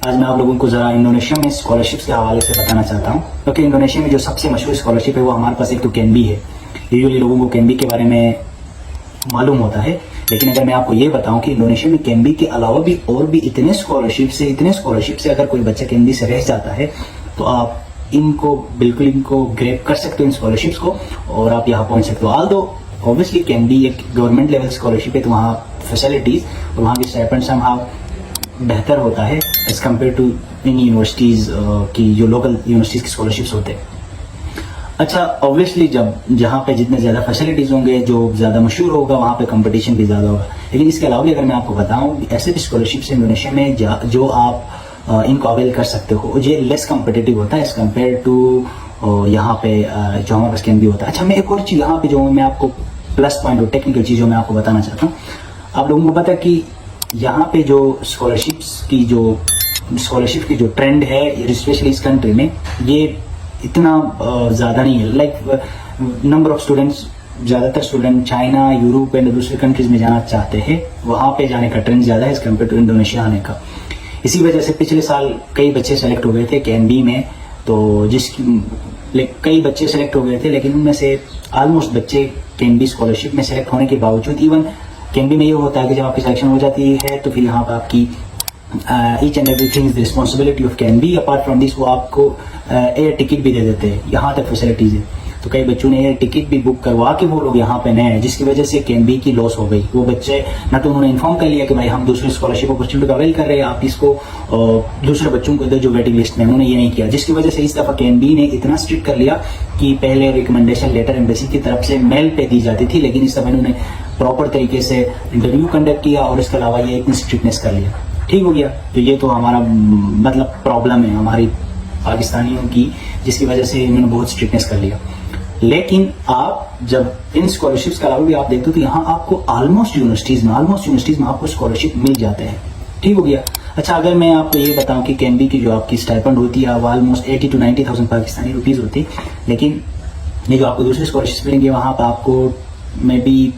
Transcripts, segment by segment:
आज मैं आप लोगों को ज़रा इंडोनेशिया में स्कॉलरशिप्स के हवाले से बताना चाहता हूँ, क्योंकि इंडोनेशिया में जो सबसे मशहूर स्कॉलरशिप है वो हमारे पास एक तो कैनबी है। यूजुअली लोगों को कैनबी के बारे में मालूम होता है, लेकिन अगर मैं आपको ये बताऊं कि इंडोनेशिया में कैनबी के अलावा भी और भी इतने स्कॉलरशिप से अगर कोई बच्चा कैनबी से रह जाता है तो आप इनको ग्रैब कर सकते हो, इन स्कॉलरशिप्स को, और आप यहाँ पहुँच सकते हो। ऑल्दो ऑब्वियसली कैनबी एक गवर्नमेंट लेवल स्कॉलरशिप है, तो वहाँ फैसिलिटीज़ और वहाँ की स्टाइपेंड समहाउ बेहतर होता है एज कम्पेयर टू इन यूनिवर्सिटीज़ की जो लोकल यूनिवर्सिटीज़ की स्कॉलरशिप्स होते हैं। अच्छा, ऑब्वियसली जहाँ पे जितने ज़्यादा फैसिलिटीज़ होंगे, जो ज़्यादा मशहूर होगा, वहाँ पे कंपटीशन भी ज़्यादा होगा। लेकिन इसके अलावा भी अगर मैं आपको बताऊँ, ऐसे भी स्कॉलरशिप्स इंडोनेशिया में जो आप इनको अवेल कर सकते हो, ये लेस कम्पिटिटिव होता है एज कम्पेयर टू यहाँ पे जो हमारे पास कैनबी होता है। अच्छा, मैं एक और चीज़ यहाँ पे जो मैं आपको प्लस पॉइंट और टेक्निकल चीज़ जो मैं आपको बताना चाहता हूँ, आप लोगों को पता है कि यहाँ पे जो स्कॉलरशिप की जो ट्रेंड है, स्पेशली इस कंट्री में, ये इतना ज़्यादा नहीं है। लाइक नंबर ऑफ स्टूडेंट्स, ज़्यादातर स्टूडेंट चाइना, यूरोप एंड दूसरे कंट्रीज में जाना चाहते हैं, वहाँ पे जाने का ट्रेंड ज़्यादा है एज कम्पेयर टू इंडोनेशिया आने का। इसी वजह से पिछले साल कई बच्चे सेलेक्ट हो गए थे कैनबी में, तो कई बच्चे सेलेक्ट हो गए थे, लेकिन उनमें से ऑलमोस्ट बच्चे कैनबी स्कॉलरशिप में सेलेक्ट होने के बावजूद, इवन कैनबी में ये होता है कि जब आपकी सिलेक्शन हो जाती है तो फिर यहाँ पर आपकी each and everything is the responsibility of कैनबी। अपार्ट फ्रॉम दिस वो आपको एयर टिकट भी दे देते हैं, यहाँ तक फैसिलिटीज है। तो कई बच्चों ने एयर टिकट भी बुक करवा के वो लोग यहाँ पे नए हैं, जिसकी वजह से कैनबी की लॉस हो गई। वो बच्चे ना तो उन्होंने इन्फॉर्म कर लिया कि भाई हम दूसरे स्कॉलरशिप अपॉर्चुनिटी का अवेल कर रहे हैं, आप इसको दूसरे बच्चों को दे जो वेटिंग लिस्ट में, उन्होंने ये नहीं किया, जिसकी वजह से इस दफा कैनबी ने इतना स्ट्रिक्ट कर लिया कि पहले रिकमेंडेशन लेटर एम्बेसी की तरफ से मेल पे दी जाती थी, लेकिन इस दफा इन्होंने प्रॉपर तरीके से इंटरव्यू कंडक्ट किया और इसके अलावा ये इतनी स्ट्रिक्टनेस कर लिया। ठीक हो गया। तो ये तो हमारा मतलब प्रॉब्लम है हमारी पाकिस्तानियों की, जिसकी वजह से इन्होंने बहुत स्ट्रिक्टनेस कर लिया। लेकिन आप जब इन स्कॉलरशिप्स के अलावा भी आप देखते हो तो यहाँ आपको ऑलमोस्ट यूनिवर्सिटीज में आपको स्कॉलरशिप मिल जाते हैं। ठीक हो गया। अच्छा, अगर मैं आपको ये बताऊं कि कैनबी की जो आपकी स्टाइपेंड होती है वो ऑलमोस्ट 80 to 90,000 पाकिस्तानी रुपीज होती है, लेकिन ये जो आपको दूसरे स्कॉलरशिप मिलेंगे वहाँ पर आपको मे बी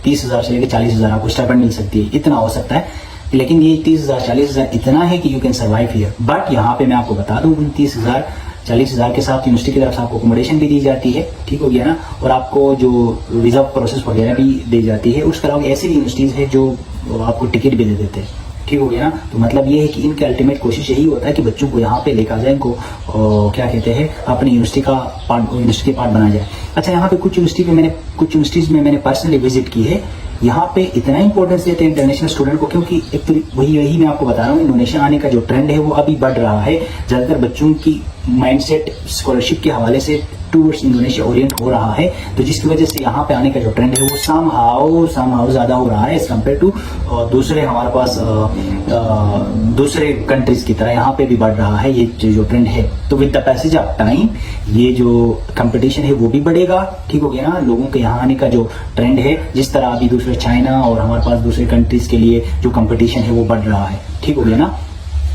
30,000 से लेकर 40,000 आपको स्टाइपेंड मिल सकती है, इतना हो सकता है। लेकिन ये 30,000 40,000 इतना है कि you can survive here. But यहाँ पे मैं आपको बता दूं, 30,000 40,000 के साथ यूनिवर्सिटी की तरफ से आपको अकोमोडेशन भी दी जाती है, ठीक हो गया ना, और आपको जो वीजा प्रोसेस वगैरह भी दी जाती है। उसके अलावा ऐसी यूनिवर्सिटीज है जो आपको टिकट भी दे देते हैं, ठीक हो गया ना। तो मतलब ये है कि इनकी अल्टीमेट कोशिश यही होता है कि बच्चों को यहाँ पे लेकर जाए, इनको क्या कहते हैं, अपनी यूनिवर्सिटी का पार्ट बनाया जाए। अच्छा, यहाँ पे कुछ यूनिवर्सिटीज में मैंने पर्सनली विजिट की है, यहाँ पे इतना इंपॉर्टेंस देते हैं इंटरनेशनल स्टूडेंट को, क्योंकि एक तो वही मैं आपको बता रहा हूँ, इंडोनेशिया आने का जो ट्रेंड है वो अभी बढ़ रहा है। ज्यादातर बच्चों की माइंडसेट स्कॉलरशिप के हवाले से टूवर्ड्स इंडोनेशिया ओरिएंट हो रहा है, तो जिसकी वजह से यहाँ पे आने का जो ट्रेंड है वो समहाउ ज्यादा हो रहा है एज कम्पेयर टू दूसरे हमारे पास दूसरे कंट्रीज की तरह यहाँ पे भी बढ़ रहा है ये जो ट्रेंड है। तो with the passage of time ये जो कंपटीशन है वो भी बढ़ेगा, ठीक हो गया ना। लोगों के यहाँ आने का जो ट्रेंड है, जिस तरह अभी दूसरे चाइना और हमारे पास दूसरे कंट्रीज के लिए जो कंपटीशन है वो बढ़ रहा है, ठीक हो गया ना।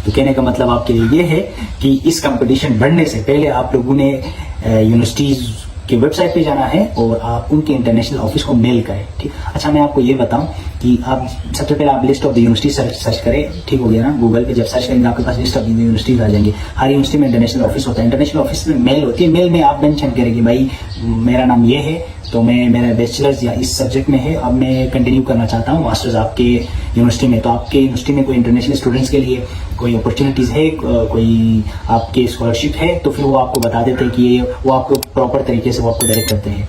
तो कहने का मतलब आपके लिए ये है कि इस कंपटीशन बढ़ने से पहले आप लोगों ने यूनिवर्सिटीज की वेबसाइट पे जाना है और आप उनके इंटरनेशनल ऑफिस को मेल करें, ठीक। अच्छा, मैं आपको ये बताऊं कि आप सबसे पहले आप list of the university search करें, ठीक हो गया ना। गूगल पे जब सर्च करेंगे आपके पास लिस्ट ऑफ द यूनिवर्सिटीज आ जाएंगे। हर यूनिवर्सिटी में इंटरनेशनल ऑफिस होता है, इंटरनेशनल ऑफिस में मेल होती है। मेल में आप मेंशन करेंगे भाई मेरा नाम ये है, तो मेरा बैचलर्स या इस सब्जेक्ट में है, अब मैं कंटिन्यू करना चाहता हूँ मास्टर्स आपके यूनिवर्सिटी में। तो आपके यूनिवर्सिटी में कोई इंटरनेशनल स्टूडेंट्स के लिए कोई अपॉर्चुनिटीज़ है, कोई आपके स्कॉलरशिप है, तो फिर वो आपको बता देते हैं कि वो आपको प्रॉपर तरीके से वो आपको डायरेक्ट करते हैं।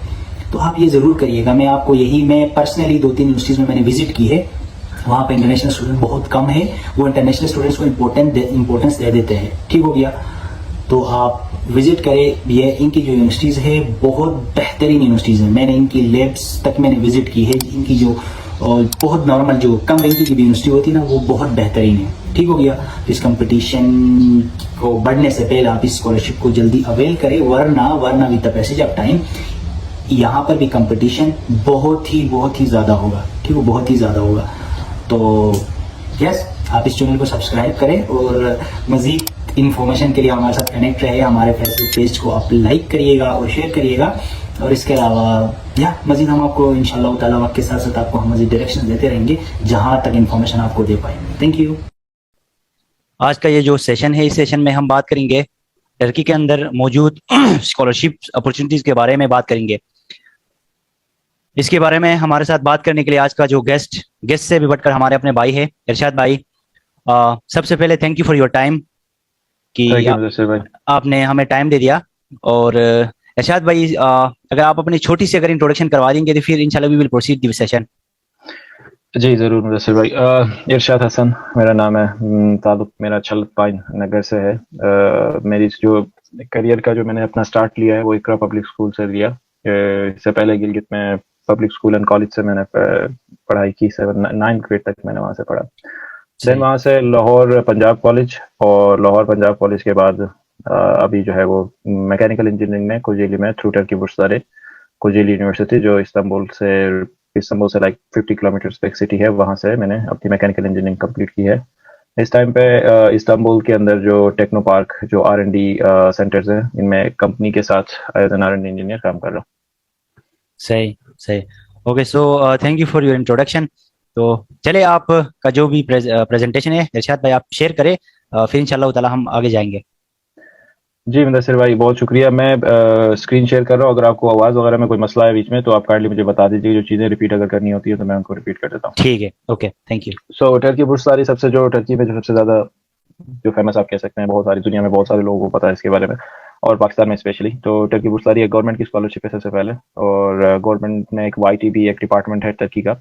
तो आप ये ज़रूर करिएगा। मैं पर्सनली 2-3 यूनिवर्सिटीज़ में मैंने विजिट की है, वहाँ पे इंटरनेशनल स्टूडेंट बहुत कम है, वो इंटरनेशनल स्टूडेंट्स को इंपॉर्टेंस दे देते हैं, ठीक हो गया। तो आप विजिट करें। ये इनकी जो यूनिवर्सिटीज़ है बहुत बेहतरीन यूनिवर्सिटीज़ हैं, मैंने इनकी लैब्स तक मैंने विजिट की है। इनकी जो बहुत नॉर्मल जो कम रैंकिंग की भी यूनिवर्सिटी होती है ना, वो बहुत बेहतरीन है, ठीक हो गया। इस कंपटीशन को बढ़ने से पहले आप इस स्कॉलरशिप को जल्दी अवेल करें, वरना with the passage of time यहाँ पर भी कंपटीशन बहुत ही ज़्यादा होगा, ठीक है, बहुत ही ज़्यादा होगा। तो यस, आप इस चैनल को सब्सक्राइब करें और मज़ीद इन्फॉर्मेशन के लिए हमारे साथ कनेक्ट रहे। हमारे फेसबुक पेज को आप लाइक करिएगा और शेयर करिएगा, और इसके अलावा मज़ीद हम आपको इंशाअल्लाह ताला वक्त के साथ साथ आपको हम मज़ीद डायरेक्शन देते रहेंगे जहाँ तक इन्फॉर्मेशन आपको दे पाएंगे। Thank you. आज का ये जो सेशन है, इस सेशन में हम बात करेंगे टर्की के अंदर मौजूद स्कॉलरशिप अपॉर्चुनिटीज के बारे में बात करेंगे। इसके बारे में हमारे साथ बात करने के लिए आज का जो गेस्ट से भी बढ़कर हमारे अपने भाई है इरशाद भाई। सबसे पहले thank you for your time कि आपने हमें टाइम दे दिया। और इरशाद भाई, अगर आप अपनी छोटी सी अगर इंट्रोडक्शन करवा देंगे तो फिर इंशाल्लाह we will proceed the session. जी ज़रूर मुदस्सिर भाई। इरशाद हसन मेरा नाम है। ताल्लुक़ मेरा छलत पाइन नगर से है। मेरी जो करियर का जो मैंने अपना स्टार्ट लिया है वो इकरा पब्लिक स्कूल से लिया। इससे पहले गिलगित में पब्लिक स्कूल एंड कॉलेज से मैंने पढ़ाई की। 9th ग्रेड तक मैंने वहाँ से पढ़ा। देन वहाँ से लाहौर पंजाब कॉलेज, और लाहौर पंजाब कॉलेज के बाद अभी जो है वो मैकेनिकल इंजीनियरिंग में कोजेली में थ्रू टर्की बुर्सारे कोजेली यूनिवर्सिटी, जो इस्तांबुल से लाइक 50 किलोमीटर पे एक सिटी है, वहाँ से मैंने अपनी मैकेनिकल इंजीनियरिंग कंप्लीट की है। इस टाइम पे इस्तांबुल के अंदर जो टेक्नो पार्क, जो R&D सेंटर्स हैं, इनमें कंपनी के साथ एज एन R&D इंजीनियर काम कर रहा हूँ। सही सही। Okay, so thank you for your introduction. तो चले आप का जो भी प्रेजेंटेशन है इरशाद भाई आप शेयर करें, फिर इंशाल्लाह ताला हम आगे जाएंगे। जी मुदस्सिर भाई बहुत शुक्रिया। मैं स्क्रीन शेयर कर रहा हूँ। अगर आपको आवाज़ वगैरह में कोई मसला है बीच में तो आप काइंडली मुझे बता दीजिए। जो चीज़ें रिपीट अगर करनी होती है तो मैं उनको रिपीट कर देता हूँ। ठीक है, okay, thank you. So Turkey बुर्सारी टर्की में जो सबसे ज़्यादा जो फेमस आप कह सकते हैं, बहुत सारी दुनिया में बहुत सारे लोगों को पता है इसके बारे में, और पाकिस्तान में स्पेशली। तो टर्की बुर्सारी एक गवर्नमेंट की स्कॉलरशिप है सबसे पहले, और गवर्नमेंट में एक YTB एक डिपार्टमेंट है टर्की का,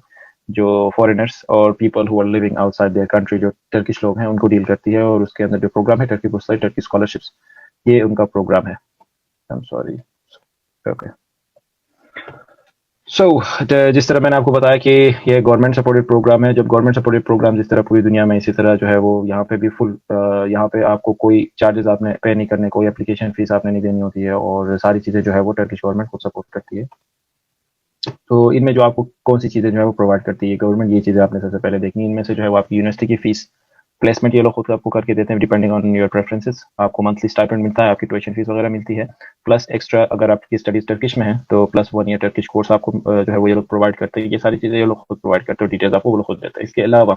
जो फॉरेनर्स और people who are living outside their country, जो टर्किश लोग हैं, उनको डील करती है। और उसके अंदर जो प्रोग्राम है टर्की बुर्सारी टर्की स्कॉलरशिप्स, ये उनका प्रोग्राम है। I am sorry. ओके, सो जिस तरह मैंने आपको बताया कि ये गवर्नमेंट सपोर्टेड प्रोग्राम है। जब गवर्नमेंट सपोर्टेड प्रोग्राम जिस तरह पूरी दुनिया में, इसी तरह जो है वो यहाँ पे भी फुल, यहाँ पे आपको कोई चार्जेस आपने पे नहीं करने, कोई एप्लीकेशन फीस आपने नहीं देनी होती है, और सारी चीज़ें जो है वो टर्किश गवर्नमेंट खुद सपोर्ट करती है। तो इनमें जो आपको कौन सी चीज़ें जो है वो प्रोवाइड करती है गवर्नमेंट, ये चीज़ें आपने सबसे पहले देखनी। इनमें से जो है वो आपकी यूनिवर्सिटी की फीस, प्लेसमेंट ये लोग खुद आपको करके देते हैं डिपेंडिंग ऑन योर प्रेफरेंसेस। आपको मंथली स्टाइपेंड मिलता है, आपकी ट्यूशन फीस वगैरह मिलती है, प्लस एक्स्ट्रा अगर आपकी स्टडीज टर्किश में है तो प्लस 1 ईयर टर्किश कोर्स आपको जो है वो ये लोग प्रोवाइड करते हैं। ये सारी चीज़ें ये लोग खुद प्रोवाइड करते हैं, डिटेल्स आपको वो लोग खुद देते हैं। इसके अलावा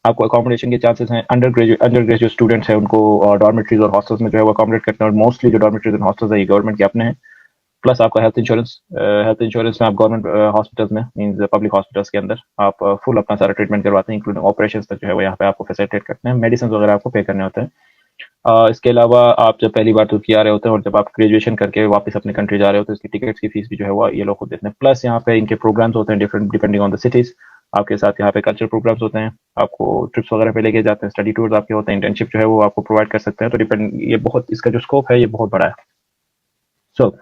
आपको अकोमोडेशन के चांसेस हैं। अंडर ग्रेजुएट जो स्टूडेंट्स हैं उनको डॉर्मेट्रीज और हॉस्टल्स में जो है वो अकोमोडेट करते हैं, और मोस्टली जो डॉर्मेट्रीज और हॉस्टल्स है ये गवर्नमेंट के अपने हैं। प्लस आपका हेल्थ इंश्योरेंस में आप गवर्नमेंट हॉस्पिटल्स में, मींस पब्लिक हॉस्पिटल्स के अंदर आप फुल अपना सारा ट्रीटमेंट करवाते हैं, इंक्लूडिंग ऑपरेशंस तक जो है वो यहाँ पे आपको फैसिलिटेट करते हैं। मेडिसिन वगैरह आपको पे करने होते हैं। इसके अलावा आप जब पहली बार तुर्की आ रहे होते हैं और जब आप ग्रेजुएशन करके वापस अपने कंट्री जा रहे होते हैं, इसकी टिकट्स की फीस भी जो है वो ये लोग खुद देते हैं। प्लस यहाँ पे इनके प्रोग्राम्स होते हैं different depending on the cities. आपके साथ यहाँ पे कल्चर प्रोग्राम्स होते हैं, आपको ट्रिप्स वगैरह पे लेके जाते हैं, स्टडी टूर्स आपके होते हैं, इंटर्नशिप जो है वो आपको प्रोवाइड कर सकते हैं। तो डिपेंड, ये बहुत, इसका जो स्कोप है ये बहुत बड़ा है। सो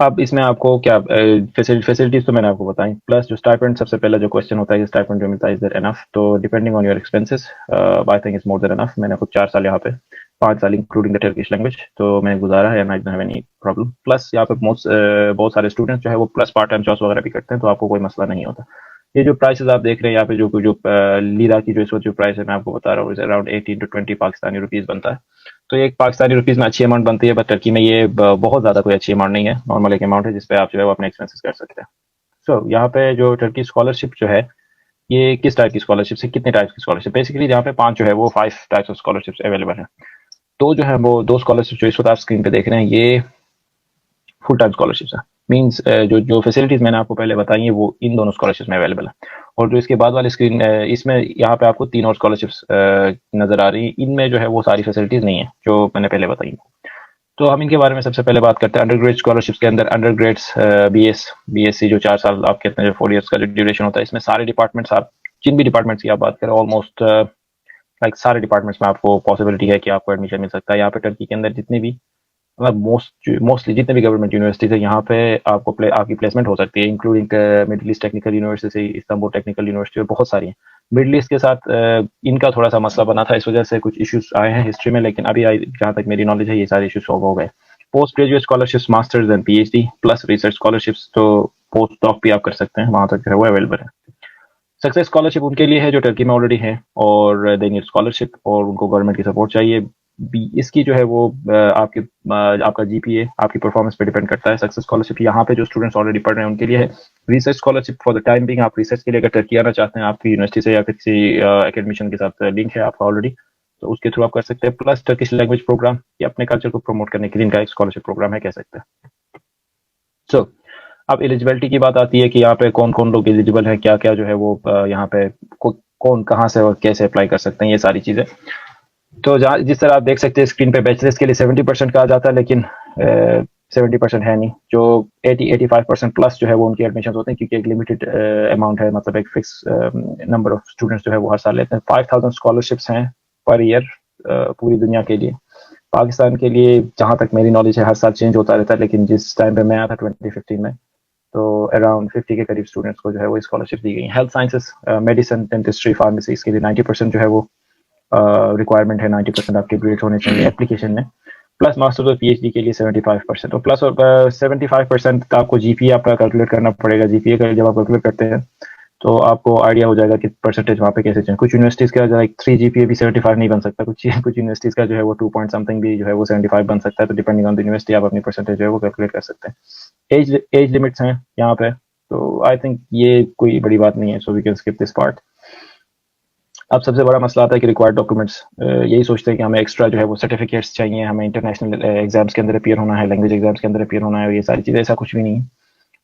अब इसमें आपको क्या फैसिलिटीज तो मैंने आपको बताई, प्लस जो स्टाइपेंड, सबसे पहला जो क्वेश्चन होता है कि स्टाइपेंड जो मिलता है इज देयर एनफ। तो depending on your expenses I think it's more than enough. मैंने खुद 4 साल यहाँ पे, 5 साल इंक्लूडिंग द टर्किश लैंग्वेज, तो मैंने गुजारा है and I don't have any problem. Plus यहाँ पे बहुत सारे स्टूडेंट्स जो है वो प्लस पार्ट टाइम जॉब्स वगैरह भी करते हैं, तो आपको कोई मसला नहीं होता। ये जो प्राइसेस आप देख रहे हैं यहाँ पे, जो लीरा की जो इस वक्त जो प्राइस है मैं आपको बता रहा हूँ, अराउंड 18 to 20 पाकिस्तानी रुपीज बनता है। तो एक पाकिस्तानी रुपीज में अच्छी अमाउंट बनती है, बट टर्की में ये बहुत ज्यादा कोई अच्छी अमाउंट नहीं है, नॉर्मल एक अमाउंट है जिसपे आप जो है वो अपने एक्सपेंसेस कर सकते हैं। सो यहाँ पे जो टर्की स्कॉलरशिप जो है, ये किस टाइप की स्कॉलरशिप है, कितने टाइप की स्कॉलरशिप, बेसिकली यहाँ पे 5 जो है वो 5 टाइप्स ऑफ स्कॉलरशिप अवेलेबल है। तो जो है वो 2 स्कॉलरशिप जो इस वक्त आप स्क्रीन पे देख रहे हैं, ये फुल टाइम स्कॉलरशिप्स है। मींस जो जो फैसिलिटीज मैंने आपको पहले बताई है वो इन दोनों स्कॉलरशिप में अवेलेबल है। और जो इसके बाद वाली स्क्रीन, इसमें यहाँ पे आपको 3 और स्कॉलरशिप्स नजर आ रही है। इनमें जो है वो सारी फैसिलिटीज नहीं है जो मैंने पहले बताई। तो हम इनके बारे में सबसे पहले बात करते हैं। अंडर ग्रेड स्कॉलरशिप्स के अंदर अंडर ग्रेड्स BSc जो 4 साल आप कहते हैं, जो 4 ईयर्स का जो ड्यूरेशन होता है, इसमें सारे डिपार्टमेंट्स, आप जिन भी डिपार्टमेंट्स की आप बात करें, ऑलमोस्ट लाइक सारे डिपार्टमेंट्स में आपको पॉसिबिलिटी है कि आपको एडमिशन मिल सकता है। यहाँ पे टर्की के अंदर जितनी भी, मतलब मोस्टली जितने भी गवर्नमेंट यूनिवर्सिटीज है, यहाँ पे आपको आपकी प्लेसमेंट हो सकती है, including middle east technical university, Istanbul technical university, और बहुत सारी हैं। मिडिल ईस्ट के साथ इनका थोड़ा सा मसला बना था, इस वजह से कुछ इश्यूज आए हैं हिस्ट्री में, लेकिन अभी जहाँ तक मेरी नॉलेज है ये सारे इश्यूज सॉल्व हो गए। Post graduate scholarships, masters and PhD plus research scholarships, तो पोस्ट डॉक भी आप कर सकते हैं, वहां तक जो है वो अवेलेबल है। सक्सेस स्कॉलरशिप उनके लिए है जो टर्की में ऑलरेडी है और दे नीड स्कॉलरशिप, और उनको गवर्नमेंट की सपोर्ट चाहिए। इसकी जो है वो आपका GPA, आपकी परफॉर्मेंस पे डिपेंड करता है। सक्सेस स्कॉलरशिप यहाँ पे जो स्टूडेंट्स ऑलरेडी पढ़ रहे हैं उनके लिए है। Research scholarship for the time being, आप रिसर्च के लिए अगर टर्की आना चाहते हैं, आपकी यूनिवर्सिटी से या किसी एकेडमिशन के साथ लिंक है आपका ऑलरेडी, तो उसके थ्रू आप कर सकते हैं, प्लस टर्किश लैंग्वेज प्रोग्राम, ये अपने कल्चर को प्रमोट करने के लिए इनका एक स्कॉलरशिप प्रोग्राम है, कह सकते हैं। सो अब एलिजिबिलिटी की बात आती है कि यहाँ पे कौन कौन लोग एलिजिबल है, क्या क्या जो है वो यहाँ पे कौन कहाँ से और कैसे अप्लाई कर सकते हैं, ये सारी चीज़ें। तो जहाँ जिस तरह आप देख सकते हैं स्क्रीन पे, बैचलर्स के लिए 70% कहा जाता है, लेकिन 70% है नहीं, जो 80-85% प्लस जो है वो उनके एडमिशन होते हैं, क्योंकि एक लिमिटेड अमाउंट है, मतलब एक फिक्स नंबर ऑफ स्टूडेंट्स जो है वो हर साल लेते हैं। 5000 स्कॉलरशिप्स हैं पर ईयर पूरी दुनिया के लिए। पाकिस्तान के लिए जहाँ तक मेरी नॉलेज है हर साल चेंज होता रहता है, लेकिन जिस टाइम पे मैं आया था 2015 में, तो अराउंड 50 के करीब स्टूडेंट्स को जो है वो स्कॉलरशिप दी गई। Health sciences, medicine, dentistry, pharmacy, इसके लिए 90% जो है वो रिक्वायरमेंट है, 90% आपके ग्रेड होने चाहिए एप्लीकेशन में। प्लस मास्टर्स और पीएचडी के लिए 75%, और प्लस 75% आपको जीपीए आपका कैलकुलेट करना पड़ेगा। जीपीए का जब आप कैलकुलेट करते हैं तो आपको आइडिया हो जाएगा कि परसेंटेज वहाँ पे कैसे चेंज। कुछ यूनिवर्सिटीज़ का जो है 3 जीपीए भी 75 नहीं बन सकता, कुछ यूनिवर्सिटीज़ का जो है वो 2 पॉइंट समथिंग भी जो है वो 75 बन सकता है। तो डिपेंडिंग ऑन द यूनिवर्सिटी आप अपनी परसेंटेज जो है वो कैलकुलेट कर सकते हैं। एज लिमिट्स हैं यहाँ पे, तो आई थिंक ये कोई बड़ी बात नहीं है, so we can skip this part. अब सबसे बड़ा मसला आता है कि रिक्वायर्ड डॉक्यूमेंट्स, यही सोचते हैं कि हमें एक्स्ट्रा जो है वो सर्टिफिकेट्स चाहिए, हमें इंटरनेशनल एग्जाम्स के अंदर अपीयर होना है, लैंग्वेज एग्जाम्स के अंदर अपीयर होना है, और ये सारी चीज़ें, ऐसा कुछ भी नहीं है।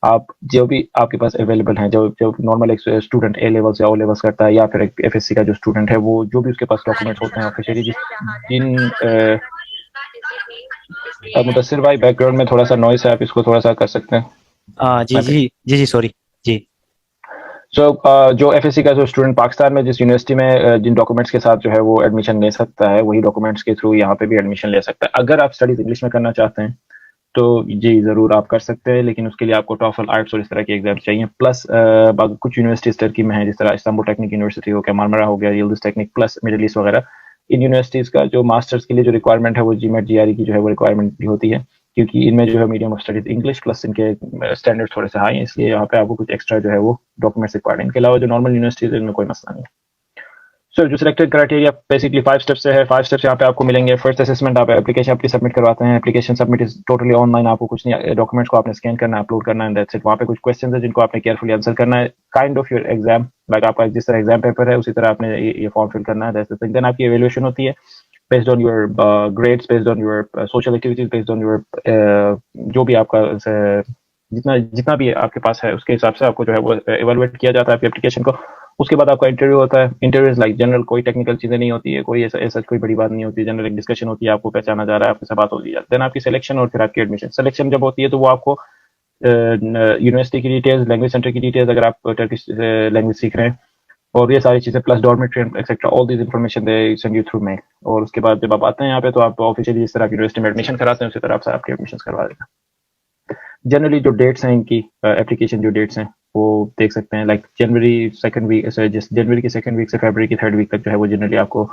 आप जो भी आपके पास अवेलेबल हैं, जो नॉर्मल एक स्टूडेंट ए लेवल्स या ओ लेवल्स करता है, या फिर एक एफएससी का जो स्टूडेंट है, वो जो भी उसके पास डॉक्यूमेंट्स होते हैं ऑफिशियली, जिन मुदस्सिर भाई बैकग्राउंड में थोड़ा सा नॉइस है, आप इसको थोड़ा सा कर सकते हैं। जी जी जी जी सॉरी जी। सो जो एफएससी का जो स्टूडेंट पाकिस्तान में जिस यूनिवर्सिटी में जिन डॉक्यूमेंट्स के साथ जो है वो एडमिशन ले सकता है, वही डॉक्यूमेंट्स के थ्रू यहाँ पे भी एडमिशन ले सकता है। अगर आप स्टडीज इंग्लिश में करना चाहते हैं तो जी ज़रूर आप कर सकते हैं, लेकिन उसके लिए आपको टॉफल, आइट्स और इस तरह के एग्जाम चाहिए। प्लस कुछ यूनिवर्सिटीज टर्की में है, जिस तरह इस्तांबुल टेक्निक यूनिवर्सिटी हो गया, मारमरा हो गया, Yildiz technique, plus middle east वगैरह। इन यूनिवर्सिटीज़ का जो मास्टर्स के लिए जो रिक्वायरमेंट है वो जीमेट जीआरई की जो है वो रिक्वायरमेंट भी होती है, क्योंकि इनमें जो है medium of studies English, plus इनके स्टैंडर्ड थोड़े से हाई हैं, इसलिए यहाँ पे आपको कुछ एक्स्ट्रा जो है वो डॉक्यूमेंट्स रिक्वायर्ड है। इनके अलावा जो नॉर्मल यूनिवर्सिटीज है इनमें कोई मसला नहीं है। सो जो सिलेक्टेड क्राइटेरिया बेसिकली 5 स्टेप्स से है। 5 स्टेप्स यहाँ पे आपको मिलेंगे। फर्स्ट असेसमेंट, आप एप्लीकेशन अपनी सबमिट करवाते हैं। Application submit is totally online, आपको कुछ नहीं, डॉक्यूमेंट्स को आपने स्कैन करना है, अपलोड करना है, दैट्स इट। वहाँ पे कुछ क्वेश्चन है जिनको आपने केयरफुली आंसर करना है, kind of your exam, like आपका जिस तरह एग्जाम पेपर है उसी तरह आपने ये फॉर्म फिल करना है, दैट्स इट। देन आपकी एवेल्युएशन होती है based on your grades, based on your social activities, based on your जो भी आपका जितना भी आपके पास है उसके हिसाब से आपको जो है वो एवेलुएट किया जाता है आपकी एप्लीकेशन को। उसके बाद आपका इंटरव्यू होता है। इंटरव्यू लाइक जनरल, कोई टेक्निकल चीजें नहीं होती है, कोई ऐसा कोई बड़ी बात नहीं होती, जनरल एक डिस्कशन होती है, आपको पहचाना जा रहा है, आपके साथ बात होती है। देन आपकी सिलेक्शन और फिर आपकी एडमिशन। सिलेक्शन जब होती है तो वो आपको यूनिवर्सिटी की डिटेल्स, लैंग्वेज सेंटर की डिटेल्स, अगर आप टर्किश लैंग्वेज सीख रहे हैं, और ये सारी चीजें, plus dormitory etcetera, all this information they send you through mail. और उसके बाद जब आप आते हैं यहाँ पे तो आप ऑफिशियली जिस तरह यूनिवर्सिटी में एडमिशन कराते हैं उसी तरह से आपके एडमिशन करवा देगा। जनरली जो डेट्स हैं इनकी एप्लीकेशन जो डेट्स हैं वो देख सकते हैं, लाइक जनवरी सेकंड वीक, जनवरी की सेकंड वीक से फरवरी की थर्ड वीक तक जो है वो जनरली आपको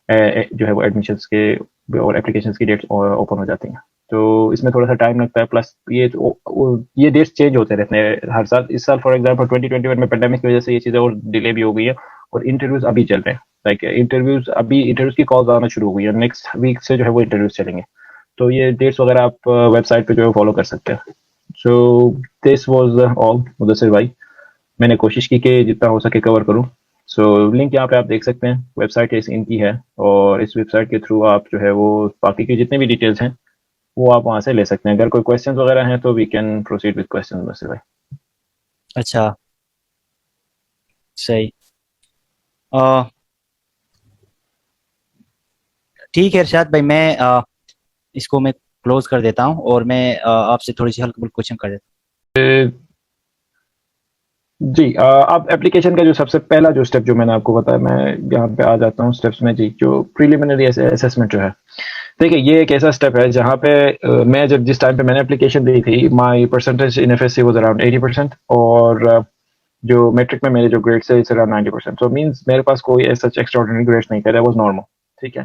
जो है वो एडमिशन्स के और एप्लीकेशंस की डेट्स ओपन हो जाती हैं। तो इसमें थोड़ा सा टाइम लगता है, प्लस ये डेट्स चेंज होते रहते हैं हर साल। इस साल फॉर एग्जाम्पल 2021 में पेंडेमिक की वजह से ये चीज़ें और डिले भी हो गई है, और इंटरव्यूज अभी चल रहे हैं, लाइक इंटरव्यूज की कॉल्स आना शुरू हो गई है, नेक्स्ट वीक से जो है वो इंटरव्यूज चलेंगे। तो ये डेट्स वगैरह आप वेबसाइट पे जो है फॉलो कर सकते हैं। So this was all Mudassir भाई, मैंने कोशिश की कि जितना हो सके कवर करूं। सो लिंक यहाँ पे आप देख सकते हैं, वेबसाइट इनकी है, और इस वेबसाइट के थ्रू आप जो है वो बाकी के जितने भी डिटेल्स हैं वो आप वहाँ से ले सकते हैं। अगर कोई क्वेश्चंस वगैरह हैं तो we can proceed with questions Mudassir भाई। अच्छा सही। अ, ठीक है इरशाद भाई, मैं इसको मैं क्लोज कर देता हूँ, और मैं आपसे थोड़ी सी हल्की फुल्की क्वेश्चन कर देता हूँ। जी अब एप्लीकेशन का जो सबसे पहला जो स्टेप जो मैंने आपको बताया, मैं यहाँ पे आ जाता हूँ स्टेप्स में जी। जो प्रीलिमिनरी असेसमेंट जो है, देखिए ये एक ऐसा स्टेप है जहाँ पे मैं जिस टाइम पे मैंने एप्लीकेशन दी थी, my percentage in FSc was around 80%, और जो मैट्रिक में मेरे जो ग्रेड्स है इट्स अराउंड 90%। सो मींस मेरे पास कोई सच एक्स्ट्राऑर्डिनरी ग्रेड्स नहीं थे, दैट वाज नॉर्मल, ठीक है।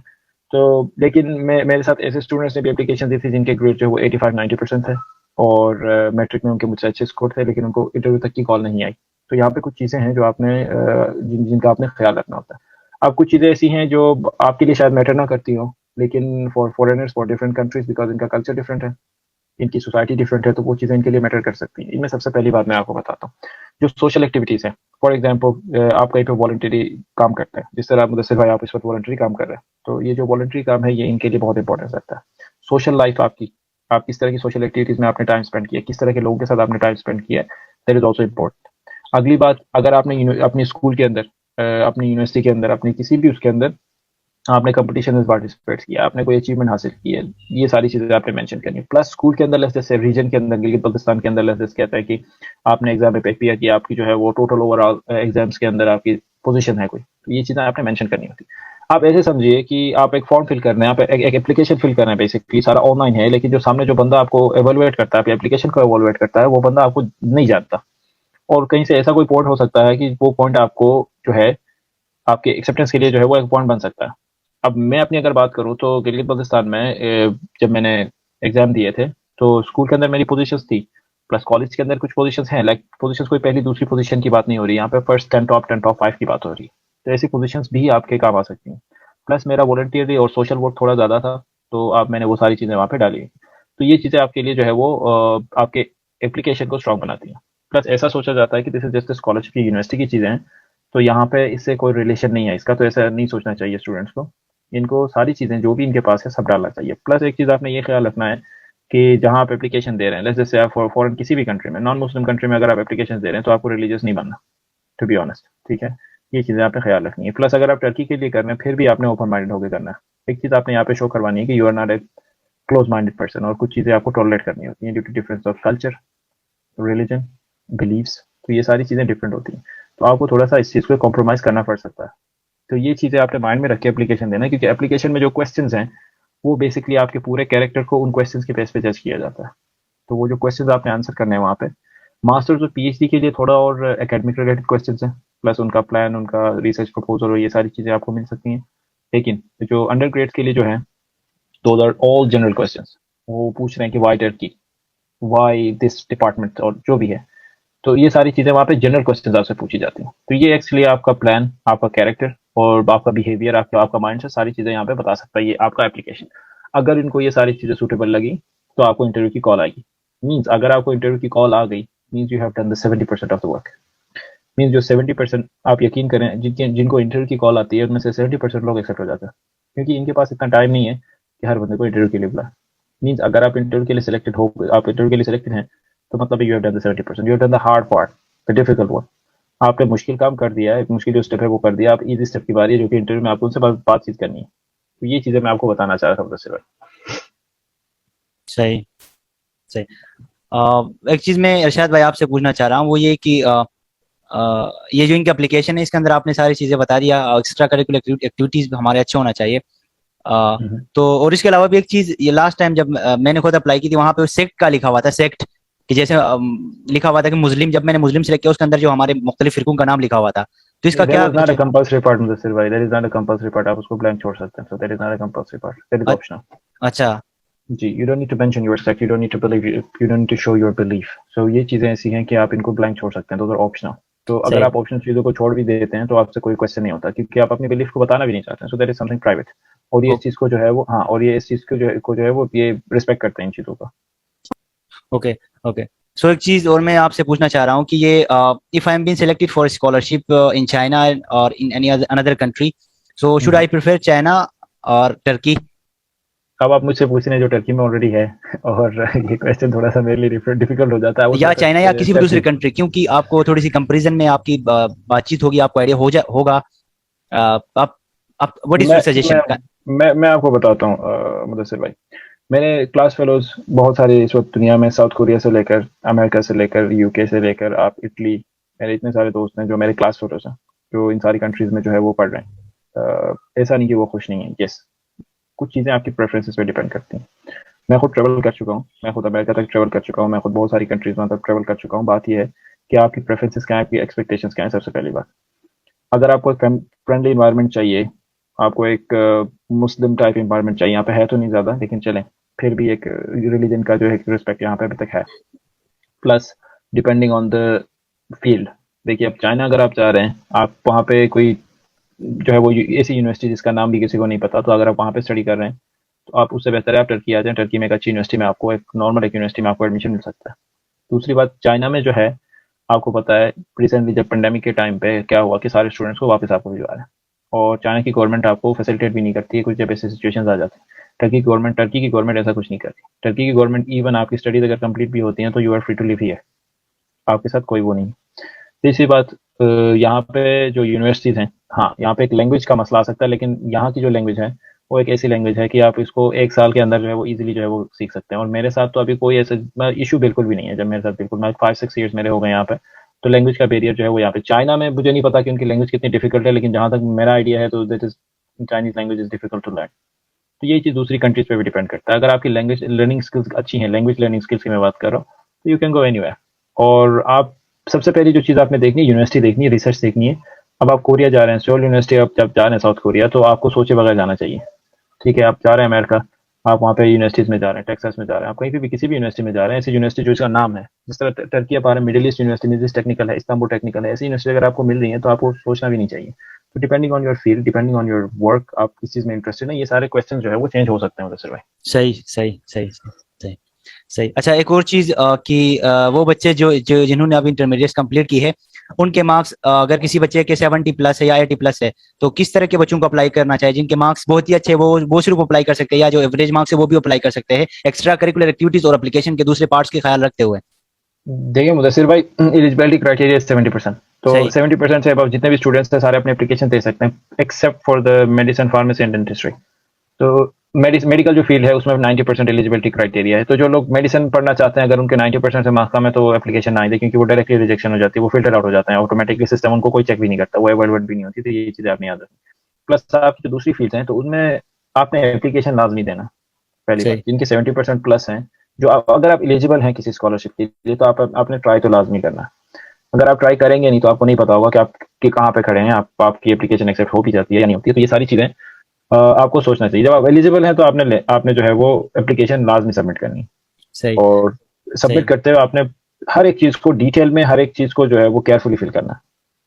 तो लेकिन मेरे साथ ऐसे स्टूडेंट्स ने भी एप्लीकेशन दी थी जिनके ग्रेड जो है वो 85-90% थे, और मैट्रिक में उनके मुझसे अच्छे स्कोर थे, लेकिन उनको इंटरव्यू तक की कॉल नहीं आई। तो यहाँ पे कुछ चीज़ें हैं जो आपने जिनका आपने ख्याल रखना होता है। अब कुछ चीज़ें ऐसी हैं जो आपके लिए शायद मैटर ना करती हो, लेकिन for foreigners, for different countries, because इनका कल्चर डिफरेंट है, इनकी सोसाइटी डिफरेंट है, तो वो चीज़ें इनके लिए मैटर कर सकती हैं। इनमें सबसे पहली बात मैं आपको बताता हूँ, जो सोशल एक्टिविटीज़ हैं। फॉर एग्जांपल आप कहीं पे वॉलंटरी काम करते हैं, जिस तरह मुदस्सिर भाई आप इस वक्त वॉलंटरी काम कर रहे हैं, तो ये जो वॉलंटरी काम है ये इनके लिए बहुत इंपॉर्टेंस रखता है। सोशल लाइफ आपकी, आप किस तरह की सोशल एक्टिविटीज़ में आपने टाइम स्पेंड किया, किस तरह के लोगों के साथ आपने टाइम स्पेंड किया, दैट इज ऑल्सो इम्पोर्टेंट। अगली बात, अगर आपने अपनी स्कूल के अंदर, अपनी यूनिवर्सिटी के अंदर, अपनी किसी भी उसके अंदर आपने कंपटीशन में पार्टिसिपेट किया, आपने कोई अचीवमेंट हासिल की है, ये सारी चीजें आपने मेंशन करनी है। प्लस स्कूल के अंदर, जैसे रीजन के अंदर, गिलगित बल्तिस्तान के अंदर जैसे कहता है कि आपने एग्जाम में किया कि आपकी जो है वो टोटल ओवरऑल एग्जाम्स के अंदर आपकी पोजीशन है कोई, तो ये चीजें आपने मेंशन करनी होती है। आप ऐसे समझिए कि आप एक फॉर्म फिल कर रहे हैं, आप एक एप्लीकेशन फिल कर रहे हैं, बेसिकली सारा ऑनलाइन है, लेकिन जो सामने जो बंदा आपको एवेलुएट करता है, आपकी एप्लीकेशन को एवेलुएट करता है, वो बंदा आपको नहीं जानता, और कहीं से ऐसा कोई पॉइंट हो सकता है कि वो पॉइंट आपको जो है आपके एक्सेप्टेंस के लिए जो है वो एक पॉइंट बन सकता है। अब मैं अपनी अगर बात करूं तो गिलगित बल्तिस्तान में जब मैंने एग्जाम दिए थे, तो स्कूल के अंदर मेरी पोजीशंस थी, प्लस कॉलेज के अंदर कुछ पोजीशंस हैं, लाइक पोजीशंस कोई पहली दूसरी पोजीशन की बात नहीं हो रही, यहाँ पे फर्स्ट 10 टॉप 5 की बात हो रही है, तो ऐसी पोजीशंस भी आपके काम आ सकती हैं। प्लस मेरा वॉलंटियरली और सोशल वर्क थोड़ा ज़्यादा था, तो अब मैंने वो सारी चीज़ें वहाँ पे डाली, तो ये चीज़ें आपके लिए जो है वो आपके एप्लीकेशन को स्ट्रॉन्ग बनाती हैं। प्लस ऐसा सोचा जाता है कि दिस इज जस्ट स्कॉलरशिप की यूनिवर्सिटी की चीज़ें हैं, तो यहाँ पे इससे कोई रिलेशन नहीं है इसका, तो ऐसा नहीं सोचना चाहिए स्टूडेंट्स को। इनको सारी चीज़ें जो भी इनके पास है सब डालना चाहिए। प्लस एक चीज़ आपने ये ख्याल रखना है कि जहाँ आप एप्लीकेशन दे रहे हैं, जैसे आप फॉरेन किसी भी कंट्री में, नॉन मुस्लिम कंट्री में अगर आप एप्लीकेशन दे रहे हैं, तो आपको रिलीजियस नहीं बनना, टू बी ऑनेस्ट, ठीक है। ये चीज़ें आपने ख्याल रखनी है। प्लस अगर आप टर्की के लिए कर रहे हैं, फिर भी आपने ओपन माइंडेड होकर करना है। एक चीज़ आपने यहाँ पे शो करवानी है कि you are not a close minded person, और कुछ चीज़ें आपको टॉलरेट करनी होती हैं due to difference of culture, religion, beliefs, तो ये सारी चीज़ें डिफरेंट होती हैं, तो आपको थोड़ा सा इस चीज़ को कॉम्प्रोमाइज़ करना पड़ सकता है। तो ये चीज़ें आपने माइंड में रख के एप्लीकेशन देना है, क्योंकि एप्लीकेशन में जो क्वेश्चंस हैं वो बेसिकली आपके पूरे कैरेक्टर को उन क्वेश्चंस के बेस पे जज किया जाता है। तो वो जो क्वेश्चंस आपने आंसर करने हैं वहाँ पे, मास्टर्स और पीएचडी के लिए थोड़ा और एकेडमिक रिलेटेड क्वेश्चंस हैं, प्लस उनका प्लान, उनका रिसर्च प्रपोजल और ये सारी चीज़ें आपको मिल सकती हैं। लेकिन जो अंडर ग्रेड के लिए जो है, those are all general questions. वो पूछ रहे हैं कि why Turkey, why this department, और जो भी है, तो ये सारी चीज़ें वहाँ पे जनरल क्वेश्चंस आपसे पूछी जाती हैं। तो ये एक्चुअली आपका प्लान, आपका कैरेक्टर और आपका बिहेवियर, आपका माइंड से सारी चीज़ें यहाँ पे बता सकता है ये आपका एप्लीकेशन। अगर इनको ये सारी चीज़ें सूटेबल लगी, तो आपको इंटरव्यू की कॉल आएगी। मीन्स अगर आपको इंटरव्यू की कॉल आ गई, means you have done the 70% of the work. Means जो 70%, आप यकीन करें, जिनको इंटरव्यू की कॉल आती है उनमें से 70% लोग एक्सेप्ट हो जाते हैं, क्योंकि इनके पास इतना टाइम नहीं है कि हर बंदे को इंटरव्यू के लिए बुलाए। मीन्स अगर आप इंटरव्यू के लिए सिलेक्टेड हो, आप इंटरव्यू के लिए सिलेक्टेड हैं, तो मतलब you have done the 70%, you have done the hard part, the difficult one. आपने मुश्किल काम कर दिया है, मुश्किल जो स्टेप है वो कर दिया, आप इजी स्टेप की बारी है, जो कि इंटरव्यू में आपको उनसे बातचीत करनी है। तो ये चीज़ें मैं आपको बताना चाह रहा था मुदस्सिर भाई। सही सही। एक चीज़ मैं इरशाद भाई आपसे पूछना चाह रहा हूँ, वो ये कि ये जो इनकी एप्लीकेशन है, इसके अंदर आपने सारी चीज़ें बता दिया, एक्स्ट्रा करिकुलर एक्टिविटीज़ हमारे अच्छे होना चाहिए। तो और इसके अलावा भी एक चीज़, ये लास्ट टाइम जब मैंने खुद अप्लाई की थी, वहाँ पे सेक्ट का लिखा हुआ था, सेक्ट कि जैसे लिखा हुआ था कि मुस्लिम, जब मैंने मुस्लिम सेलेक्ट किया उसके अंदर जो हमारे मुख्तलिफ फिरकों का नाम लिखा हुआ था, तो इसका क्या That is not a compulsory part, Mudassir भाई, that is not a compulsory part, आप उसको blank छोड़ सकते हैं, so that is not a compulsory part, that is optional। अच्छा जी, you don't need to mention your sect, you don't need to believe, you don't need to show your belief, so ये चीजें ऐसी हैं कि आप इनको blank छोड़ सकते हैं, those are optional। तो अगर आप ऑप्शनल चीजों को छोड़ भी देते हैं, तो आपसे कोई क्वेश्चन नहीं होता, क्योंकि आप अपनी बिलीफ को बताना भी नहीं चाहते हैं, so that is something private. और ये इस चीज को जो है वो, हाँ, और ये इस चीज को जो है वो ये रिस्पेक्ट करते हैं इन चीजों का। Okay okay. सो एक चीज और मैं आपसे पूछना चाह रहा हूँ कि ये if I am been selected for scholarship in China और in any another country, so should I prefer China और टर्की? अब आप मुझसे पूछ रहे हैं जो टर्की में ऑलरेडी है, और ये क्वेश्चन थोड़ा सा मेरे लिए डिफिकल्ट हो जाता है। या चाइना या किसी भी दूसरी कंट्री, क्योंकि आपको थोड़ी सी कंपैरिजन में आपकी बातचीत होगी, आपको आइडिया होगा। आप व्हाट इज योर सजेशन? मैं आपको बताता हूँ मुदस्सिर भाई, मेरे क्लास फेलोज बहुत सारे इस वक्त दुनिया में, साउथ कोरिया से लेकर, अमेरिका से लेकर, यूके से लेकर, आप इटली, मेरे इतने सारे दोस्त हैं जो मेरे क्लास फेलोज हैं, जो इन सारी कंट्रीज में जो है वो पढ़ रहे हैं। ऐसा नहीं कि वो खुश नहीं है, यस, कुछ चीज़ें आपकी प्रेफरेंसेस पे डिपेंड करती हैं। मैं खुद ट्रेवल कर चुका हूँ, मैं खुद अमेरिका तक ट्रेवल कर चुका हूँ, मैं खुद बहुत सारी कंट्रीज में तक ट्रेवल कर चुका हूँ। बात यह है कि आपकी प्रेफरेंसेस क्या है, आपकी एक्सपेक्टेशंस क्या है। सबसे पहली बात, अगर आपको फ्रेंडली इन्वायरमेंट चाहिए, आपको एक मुस्लिम टाइप इन्वायरमेंट चाहिए, यहाँ पे है तो नहीं ज़्यादा, लेकिन चलें, फिर भी एक रिलीजन का जो है रिस्पेक्ट यहाँ पे अभी तक है। Plus depending on the field, देखिए अब चाइना अगर आप जा रहे हैं, आप वहाँ पे कोई जो है वो ऐसी यूनिवर्सिटी जिसका नाम भी किसी को नहीं पता, तो अगर आप वहाँ पे स्टडी कर रहे हैं, तो आप उससे बेहतर है आप टर्की आ जाएं। टर्की में एक अच्छी यूनिवर्सिटी में आपको, एक नॉर्मल एक यूनिवर्सिटी में आपको एडमिशन मिल सकता है। दूसरी बात, चाइना में जो है आपको पता है रिसेंटली जब पेंडेमिक के टाइम पे क्या हुआ कि सारे स्टूडेंट्स को वापस आपको भिजवा रहे हैं, और चाइना की गवर्नमेंट आपको फैसिलिटेट भी नहीं करती है कुछ जब ऐसे सिचुएशंस आ जाते हैं। टर्की की गवर्नमेंट ऐसा कुछ नहीं करती। टर्की की गवर्नमेंट इवन आपकी स्टडीज अगर कंप्लीट भी होती हैं तो you are free to live here, आपके साथ कोई वो नहीं। तीसरी बात, यहाँ पे जो यूनिवर्सिटीज़ हैं, हाँ यहाँ पे एक लैंग्वेज का मसला आ सकता है, लेकिन यहाँ की जो लैंग्वेज है वो एक ऐसी लैंग्वेज है कि आप इसको 1 साल के अंदर जो है वो इजीली जो है वो सीख सकते हैं। और मेरे साथ तो अभी कोई ऐसा इशू बिल्कुल भी नहीं है। जब मेरे साथ बिल्कुल, मैं 5-6 ईयर्स मेरे हो गए यहाँ पे, तो लैंग्वेज का बैरियर जो है वो यहाँ पे, चाइना में मुझे नहीं पता कि उनकी लैंग्वेज कितनी डिफिकल्ट है, लेकिन जहाँ तक मेरा आइडिया है तो that is Chinese language is difficult to learn. तो ये चीज़ दूसरी कंट्रीज पे भी डिपेंड करता है। अगर आपकी लैंग्वेज लर्निंग स्किल्स अच्छी हैं, लैंग्वेज लर्निंग स्किल्स की मैं बात कर रहा हूँ, तो यू कैन गो एनीवेयर। और आप सबसे पहली जो चीज़ आपने देखनी है, यूनिवर्सिटी देखनी है, रिसर्च देखनी है। अब आप कोरिया जा रहे हैं, सोल यूनिवर्सिटी, आप जब जा रहे हैं साउथ कोरिया, तो आपको सोचे बगैर जाना चाहिए। ठीक है, आप जा रहे हैं अमेरिका, आप वहाँ पे यूनिवर्सिटीज में जा रहे हैं, टेक्सास में जा रहे हैं, आप कहीं भी किसी भी यूनिवर्सिटी में जा रहे हैं, ऐसी यूनिवर्सिटी जो इसका नाम है, जिस तरह टर्की आप आ रहे हैं, middle east university, middle east technical है, इस्तांबुल टेक्निकल है, ऐसी यूनिवर्सिटी अगर आपको मिल रही है तो आपको सोचना भी नहीं चाहिए। तो depending on your field, depending on your work, आप किस चीज़ में इंटरेस्टेड है, ये सारे क्वेश्चन जो है वो चेंज हो सकते हैं मुदस्सिर भाई। सही सही सही सही सही। अच्छा, एक और चीज कि वो बच्चे जो जिन्होंने अभी इंटरमीडिएट कंप्लीट की है, उनके मार्क्स अगर किसी बच्चे के 70+ है या 80+ है, तो किस तरह के बच्चों को अप्लाई करना चाहिए? जिनके मार्क्स बहुत ही अच्छे, वो सिर्फ अप्लाई कर सकते हैं, या जो एवरेज मार्क्स है वो भी अप्लाई कर सकते हैं, एक्स्ट्रा करिकुलर एक्टिविटीज और एप्लीकेशन के दूसरे पार्ट्स के ख्याल रखते हुए? देखिए मुदस्सिर भाई, एलिजिबिलिटी क्राइटेरिया 70%, तो सही 70% से अब जितने भी स्टूडेंट्स हैं सारे अपने एप्लीकेशन दे सकते हैं, except for the medicine, pharmacy and dentistry. तो मेडिकल जो फील्ड है उसमें 90% एलिजिबिलिटी क्राइटेरिया है। तो जो लोग मेडिसिन पढ़ना चाहते हैं, अगर उनके 90% से मार्क्स कम है तो वो एप्लीकेशन ना ही दे, क्योंकि वो डायरेक्टली रिजेक्शन हो जाती है, वो फिल्टर आउट हो जाता है ऑटोमेटिकली, सिस्टम उनको कोई चेक भी नहीं करता, वो एवेलेबल भी नहीं होती। तो ये चीज़ें आपने याद रखनी। प्लस आपकी जो दूसरी फील्ड हैं तो उनमें आपने एप्लीकेशन लाजमी देना, पहली बात। सही जिनके 70% प्लस हैं, जो अगर आप एलिजिबल हैं किसी स्कॉलरशिप के लिए, तो आपने ट्राई तो लाजमी करना। अगर आप ट्राई करेंगे नहीं तो आपको नहीं पता होगा कि आप कि कहाँ पे खड़े हैं, आपकी एप्लीकेशन एक्सेप्ट हो भी जाती है या नहीं होती है। तो ये सारी चीज़ें आपको सोचना चाहिए। जब आप एलिजिबल हैं तो आपने जो है वो एप्लीकेशन लाजमी सबमिट करनी, सही और सही सबमिट करते हुए आपने हर एक चीज़ को डिटेल में, हर एक चीज़ को जो है वो केयरफुली फिल करना।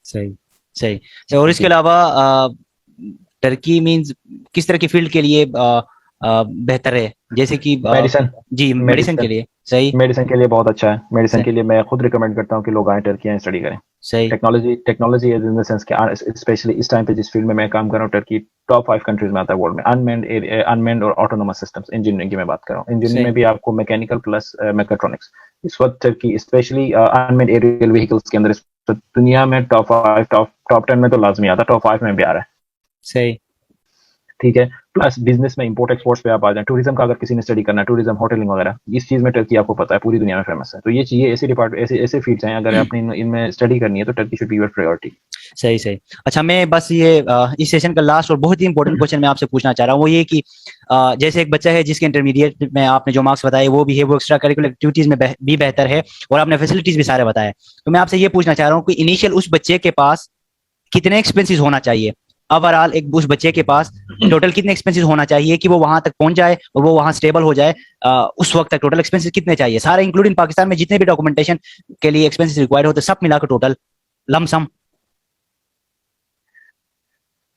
सही सही सही। और इसके जी। अलावा टर्की मींस किस तरह की फील्ड के लिए बेहतर है? जैसे कि मेडिसिन, जी, मेडिसिन के मेडिसिन लिए। सही मेडिसिन के लिए बहुत अच्छा है। मेडिसिन सही के लिए मैं खुद रिकमेंड करता हूँ कि लोग आए टर्की आए, स्टडी करें। सही टेक्नोलॉजी इन द सेंस कि स्पेशली इस टाइम पे जिस फील्ड में मैं काम कर रहा हूँ, टर्की टॉप 5 कंट्रीज में आता है वर्ल्ड में। अनमेन्ड और ऑटोनोमस सिस्टम्स, इंजीनियरिंग की मैं बात कर रहा हूँ। इंजीनियरिंग सही में भी आपको मैकेनिकल प्लस मैकेट्रॉनिक्स, इस वक्त Turkey especially unmanned aerial vehicles के अंदर इस वक्त दुनिया में टॉप 10 में तो लाजमी आता है, टॉप 5 में भी आ रहा है। सही ठीक है। प्लस बिजनेस में इंपोर्ट एक्सपोर्ट्स पे आप आ जाए, टूरिज्म का अगर किसी ने स्टडी करना है, टूरिज्म होटलिंग वगैरह, इस चीज में टर्की आपको पता है पूरी दुनिया में फेमस है। तो ये चीजें ऐसे डिपार्टमेंट, ऐसे फील्ड्स हैं, अगर आपने इनमें स्टडी करनी है तो Turkey should be your priority. सही सही। अच्छा, मैं बस ये इस सेशन का लास्ट और बहुत ही इंपॉर्टेंट क्वेश्चन मैं आपसे पूछना चाह रहा हूँ, वो ये कि जैसे एक बच्चा है जिसके इंटरमीडिएट में आपने जो मार्क्स बताए वो भी है, वो एक्स्ट्रा करिकुलर एक्टिविटीज में भी बेहतर है, और आपने फैसिलिटीज भी सारे बताए, तो मैं आपसे ये पूछना चाह रहा हूँ कि इनिशियल उस बच्चे के पास कितने एक्सपेंसेस होना चाहिए? ओवरऑल एक उस बच्चे के पास टोटल कितने एक्सपेंसेस होना चाहिए कि वो वहां तक पहुंच जाए और वो वहां स्टेबल हो जाए? उस वक्त तक टोटल एक्सपेंसेस कितने चाहिए, सारे इंक्लूडिंग पाकिस्तान में जितने भी डॉक्यूमेंटेशन के लिए एक्सपेंसेस रिक्वायर्ड होते सब मिलाकर टोटल लमसम?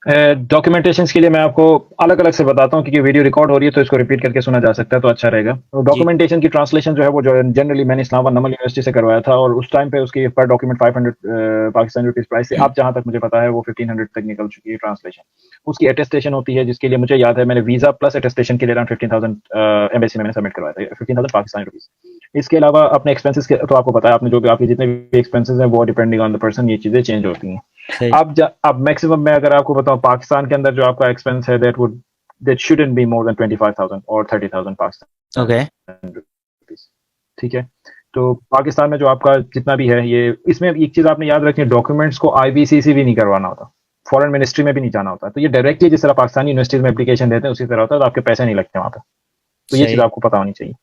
डॉक्यूमेंटेशन के लिए मैं आपको अलग अलग से बताता हूँ, क्योंकि वीडियो रिकॉर्ड हो रही है तो इसको रिपीट करके सुना जा सकता है तो अच्छा रहेगा। तो जी डॉक्यूमेंटेशन की ट्रांसलेशन जो है वो जो जनरली मैंने इस्लामाबाद नमल यूनिवर्सिटी से करवाया था, और उस टाइम पे उसकी पर डॉक्यूमेंट 500 पाकिस्तानी रुपीज प्राइस से, अब जहां तक मुझे पता है वो 1500 तक निकल चुकी है ट्रांसलेशन। उसकी अटेस्टेशन होती है, जिसके लिए मुझे याद है मैंने वीजा प्लस अटेस्टेशन के लिए अराउंड 15,000 एम्बेसी में मैंने सबमिट करवाया था, 15,000 पाकिस्तानी रुपीज। इसके अलावा अपने एक्सपेंसेस के तो आपको पता है, आपने जो भी आपके जितने भी एक्सपेंसेस हैं वो डिपेंडिंग ऑन द पर्सन ये चीजें चेंज होती हैं। सही अब मैक्सिमम मैं अगर आपको बताऊं, पाकिस्तान के अंदर जो आपका एक्सपेंस है that shouldn't be more than 25,000 और 30,000 पाकिस्तान ओके रुपीस। ठीक है। तो पाकिस्तान में जो आपका जितना भी है, ये इसमें एक चीज आपने याद रखनी है, डॉक्यूमेंट्स को IBCC भी नहीं करवाना होता, फॉरेन मिनिस्ट्री में भी नहीं जाना होता। तो ये डायरेक्टली जिस तरह पाकिस्तानी यूनिवर्सिटीज में एप्लीकेशन देते हैं उसी तरह होता है, तो आपके पैसे नहीं लगते वहां पर। तो ये चीज सही आपको पता होनी चाहिए।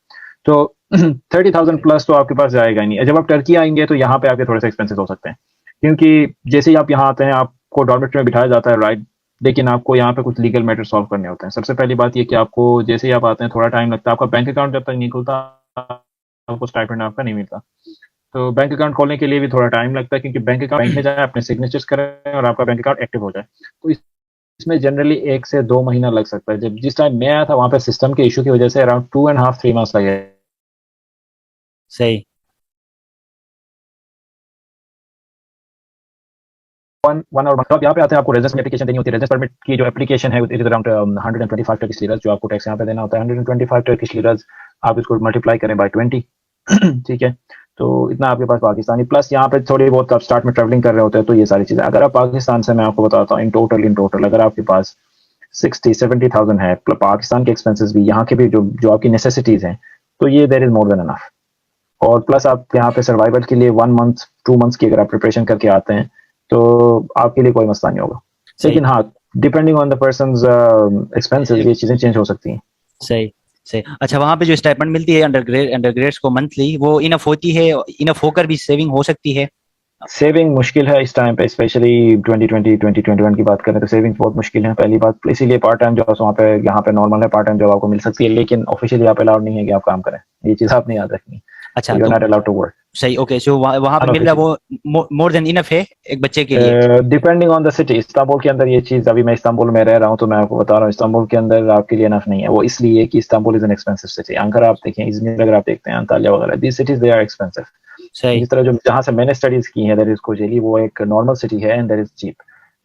तो 30,000 प्लस तो आपके पास जाएगा ही नहीं। जब आप टर्की आएंगे तो यहाँ पे आपके थोड़े से एक्सपेंसेस हो सकते हैं, क्योंकि जैसे ही आप यहाँ आते हैं आपको डॉर्मेटरी में बिठाया जाता है, राइट, लेकिन आपको यहाँ पे कुछ लीगल मैटर सॉल्व करने होते हैं। सबसे पहली बात ये कि आपको जैसे ही आप आते हैं थोड़ा टाइम लगता है, आपका बैंक अकाउंट जब तक नहीं खुलता आपको स्टाइपेंड आपका नहीं मिलता। तो बैंक अकाउंट खोलने के लिए भी थोड़ा टाइम लगता है, क्योंकि बैंक में जाए, अपने सिग्नेचर्स करें और आपका बैंक अकाउंट एक्टिव हो जाए। तो इसमें जनरली 1 से 2 महीना लग सकता है। जब जिस टाइम मैं आया था वहाँ पे सिस्टम के इशू की वजह से अराउंड 2.5-3 मंथ्स लगे। सही। 1 और मतलब यहाँ पे आते हैं, आपको रेजिडेंस एप्लीकेशन देनी होती है। रेजिडेंस परमिट की जो एप्लीकेशन है इट इज अराउंड 125 टर्किश लिरास, जो आपको टैक्स यहाँ पे देना होता है 125 टर्किश लिरास। आप इसको मल्टीप्लाई करें बाय 20 ठीक है, तो इतना आपके पास पाकिस्तानी, प्लस यहाँ पे थोड़ी बहुत आप स्टार्ट में ट्रैवलिंग कर रहे होते हैं, तो ये सारी चीज़ें अगर आप पाकिस्तान से, मैं आपको बताता हूँ इन टोटल अगर आपके पास 60-70,000 है, पाकिस्तान के एक्सपेंसेस भी, यहाँ के भी जो आपकी नेसेसिटीज़ हैं, तो ये there is more than enough. और प्लस आप यहाँ पे सर्वाइवल के लिए 1 मंथ 2 मंथ्स की अगर आप प्रिपरेशन करके आते हैं तो आपके लिए कोई मसला नहीं होगा। लेकिन हाँ, depending on the persons expenses ये चीज़ें चेंज हो सकती हैं। सही सही। अच्छा, वहाँ पे जो स्टाइपेंड मिलती है अंडरग्रेड्स को मंथली, वो इनफ होती है? इनफ होकर भी सेविंग हो सकती है? सेविंग मुश्किल है इस टाइम पे, स्पेशली 2020-2021 की बात करें तो सेविंग बहुत मुश्किल है पहली बात। इसीलिए पार्ट टाइम जॉब वहाँ पे, यहाँ पे नॉर्मल है, पार्ट टाइम जॉब आपको मिल सकती है, लेकिन ऑफिशियली यहाँ पे अलाउड नहीं है कि आप काम करें। ये चीज़ आपने याद रखनी। अच्छा, you are not allowed to work. सही। ओके, सो वहाँ पे मिल रहा है वो मोर देन इनफ है एक बच्चे के लिए? Depending on the city. Istanbul के अंदर ये चीज़, अभी मैं इस्तांबुल में रह रहा हूँ तो मैं आपको बता रहा हूँ, इस्तांबुल के अंदर आपके लिए इनफ नहीं है। वो इसलिए कि Istanbul is an expensive city. Ankara आप देखें, इज़मिर अगर आप देखते हैं, अंताल्या वगैरह, these cities they are expensive. सही। जिस तरह जो जहाँ से मैंने स्टडीज की है, दैट इज कोजेली, वो एक नॉर्मल सिटी है एंड दैट इज चीप।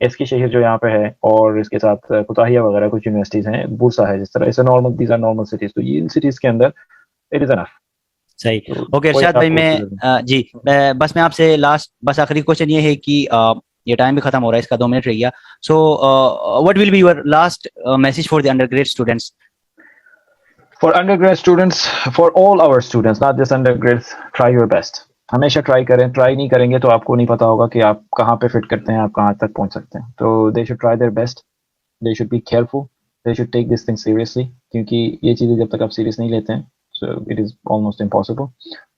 इसकी शहर जो यहाँ पे है, और इसके साथ कुताहिया वगैरह कुछ यूनिवर्सिटीज हैं, बुरसा है, जिस तरह इसे normal, these are normal cities. तो ये इन सिटीज के अंदर इट इज एनफ। सही। तो ओके इरशाद भाई, मैं आपसे बस आखिरी क्वेश्चन ये है कि ये टाइम भी खत्म हो रहा है, इसका 2 मिनट रह गया। So what will be your last message for the undergrad students? For undergrad students, for all our students, not just undergrads, try your best. हमेशा ट्राई करें। ट्राई नहीं करेंगे तो आपको नहीं पता होगा कि आप कहाँ पे फिट करते हैं, आप कहाँ तक पहुँच सकते हैं। तो they should try their best, they should be careful, they should take this thing seriously, क्योंकि ये चीज़ें जब तक आप सीरियस नहीं लेते हैं, so it is almost impossible.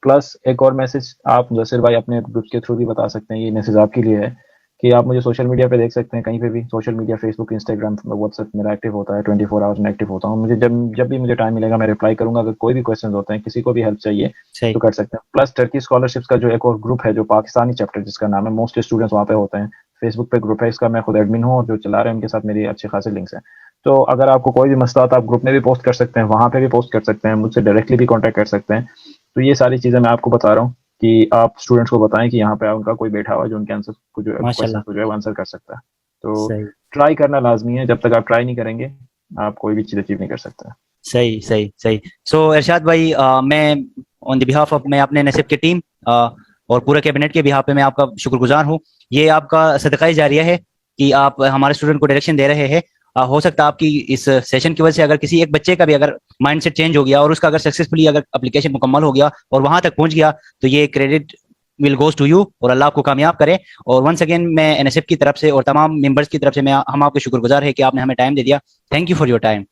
Plus एक और मैसेज आप मुदस्सिर भाई अपने ग्रुप्स के थ्रू भी बता सकते हैं, ये मैसेज आपके लिए है कि आप मुझे सोशल मीडिया पे देख सकते हैं, कहीं पे भी social media, Facebook, Instagram, WhatsApp मेरा एक्टिव होता है, 24 आवर्स में एक्टिव होता हूँ। मुझे जब भी मुझे टाइम मिलेगा मैं रिप्लाई करूंगा। अगर कोई भी क्वेश्चन होते हैं, किसी को भी हेल्प चाहिए सही। तो कर सकते हैं। प्लस टर्की स्कॉलरशिप्स का जो एक और ग्रुप है, जो पाकिस्तानी चैप्टर जिसका नाम है, मोस्ट स्टूडेंट्स वहाँ पे होते हैं, फेसबुक पे ग्रुप है इसका, मैं खुद एडमिन हूँ और जो चला रहे हैं उनके साथ मेरी अच्छे खासे लिंक्स हैं। तो अगर आपको कोई भी मसला आता है, आप ग्रुप में भी पोस्ट कर सकते हैं, वहाँ पे भी पोस्ट कर सकते हैं, मुझसे डायरेक्टली भी कॉन्टैक्ट कर सकते हैं। तो ये सारी चीज़ें मैं आपको बता रहा हूँ कि आप स्टूडेंट्स को बताएं कि यहाँ पे उनका कोई बैठा हुआ है जो उनके आंसर को, जो क्वेश्चन माशाल्लाह। को जो है वो आंसर कर सकता है। तो सही ट्राई करना लाजमी है। जब तक आप ट्राई नहीं करेंगे आप कोई भी चीज़ अचीव नहीं कर सकते। सही सही सही। सो इरशाद भाई, मैं ऑन द बिहाफ ऑफ, मैं अपने नसीब की टीम और पूरे कैबिनेट के बिहाफ पे मैं आपका शुक्रगुजार हूँ। ये आपका सदका जारिया है कि आप हमारे स्टूडेंट को डायरेक्शन दे रहे हैं। हो सकता है आपकी इस सेशन की वजह से अगर किसी एक बच्चे का भी अगर माइंडसेट चेंज हो गया और उसका अगर सक्सेसफुली अगर एप्लीकेशन मुकम्मल हो गया और वहां तक पहुंच गया, तो ये credit will goes to you और अल्लाह आपको कामयाब करे। और वंस अगेन मैं एनएसएफ की तरफ से और तमाम मेंबर्स की तरफ से हम आपके शुक्रगुजार है कि आपने हमें टाइम दे दिया। Thank you for your time.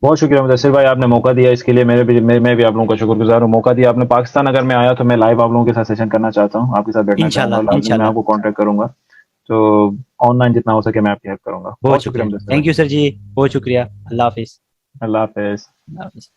बहुत शुक्रिया मुदस्सिर भाई, आपने मौका दिया इसके लिए। मैं भी आप लोगों का शुक्रगुजार हूँ। मौका दिया आपने। पाकिस्तान अगर मैं आया तो मैं लाइव आप लोगों के साथ सेशन करना चाहता हूँ, आपके साथ बैठना चाहूँगा। इंशाल्लाह लाजमी मैं इंशाल्लाह। आपको कॉन्टैक्ट करूंगा। तो ऑनलाइन जितना हो सके मैं आपकी हेल्प करूंगा। बहुत बहुत शुक्रिया शुक्रिया। मुदस्सिर थैंक भाई। यू सर जी, बहुत शुक्रिया। अल्लाह हाफिज। अल्लाह हाफिज। अल्लाह हाफिज।